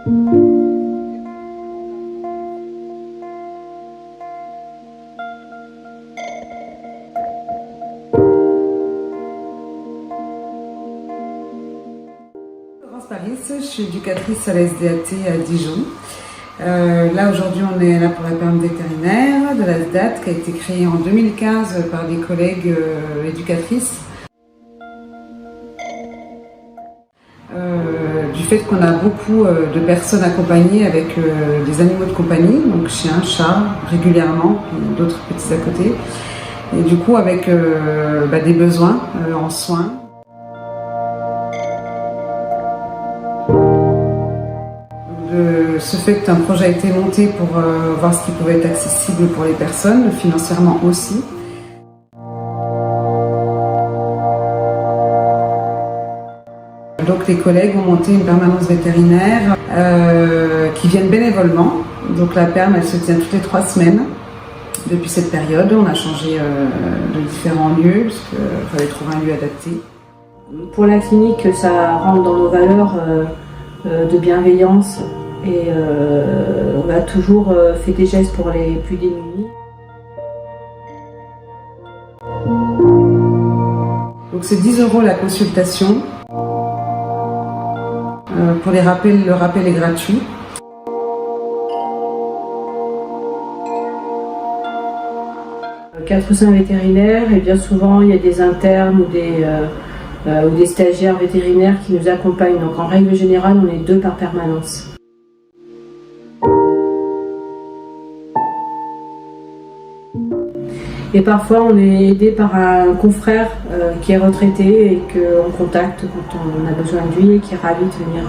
Je suis éducatrice à la SDAT à Dijon. Là aujourd'hui on est là pour la perme vétérinaire de la SDAT qui a été créée en 2015 par des collègues éducatrices. Du fait qu'on a beaucoup de personnes accompagnées avec des animaux de compagnie, donc chiens, chats régulièrement, et d'autres petits à côté. Et du coup avec des besoins en soins. Ce fait qu'un projet a été monté pour voir ce qui pouvait être accessible pour les personnes, financièrement aussi. Donc les collègues ont monté une permanence vétérinaire qui viennent bénévolement. Donc la perme elle se tient toutes les 3 semaines. Depuis cette période, on a changé de différents lieux parce qu'il fallait trouver un lieu adapté. Pour la clinique, ça rentre dans nos valeurs de bienveillance. Et on a toujours fait des gestes pour les plus démunis. Donc c'est 10 € la consultation. Pour les rappels, le rappel est gratuit. Quatre ou 5 vétérinaires et bien souvent il y a des internes ou des stagiaires vétérinaires qui nous accompagnent. Donc en règle générale on est 2 par permanence. Et parfois on est aidé par un confrère qui est retraité et qu'on contacte quand on a besoin de lui et qui est ravi de venir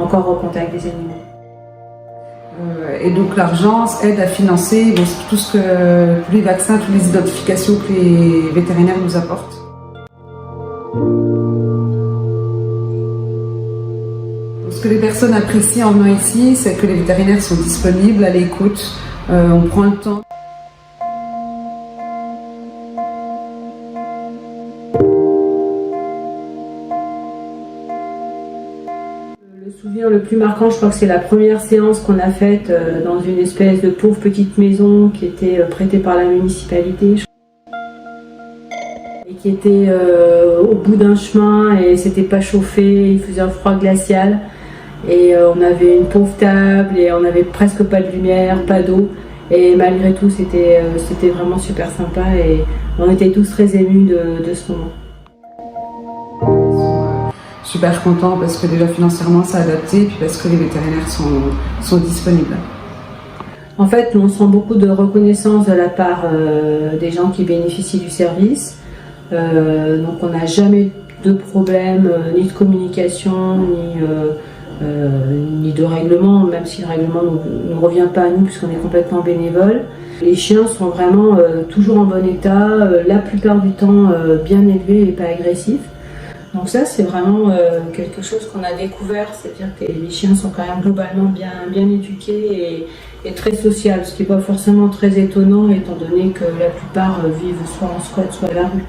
encore au contact des animaux. Et donc l'argent aide à financer tous les vaccins, toutes les identifications que les vétérinaires nous apportent. Ce que les personnes apprécient en venant ici, c'est que les vétérinaires sont disponibles, à l'écoute, on prend le temps. Le souvenir le plus marquant, je crois que c'est la première séance qu'on a faite dans une espèce de pauvre petite maison qui était prêtée par la municipalité et qui était au bout d'un chemin et c'était pas chauffé, il faisait un froid glacial et on avait une pauvre table et on avait presque pas de lumière, pas d'eau et malgré tout c'était vraiment super sympa et on était tous très émus de ce moment. Super content parce que déjà financièrement c'est adapté et puis parce que les vétérinaires sont disponibles. En fait, on sent beaucoup de reconnaissance de la part des gens qui bénéficient du service. Donc on n'a jamais de problème, ni de communication, ni de règlement, même si le règlement ne revient pas à nous puisqu'on est complètement bénévole. Les chiens sont vraiment toujours en bon état, la plupart du temps bien élevés et pas agressifs. Donc ça c'est vraiment quelque chose qu'on a découvert, c'est-à-dire que les chiens sont quand même globalement bien éduqués et très sociaux, ce qui n'est pas forcément très étonnant étant donné que la plupart vivent soit en squat soit à la rue.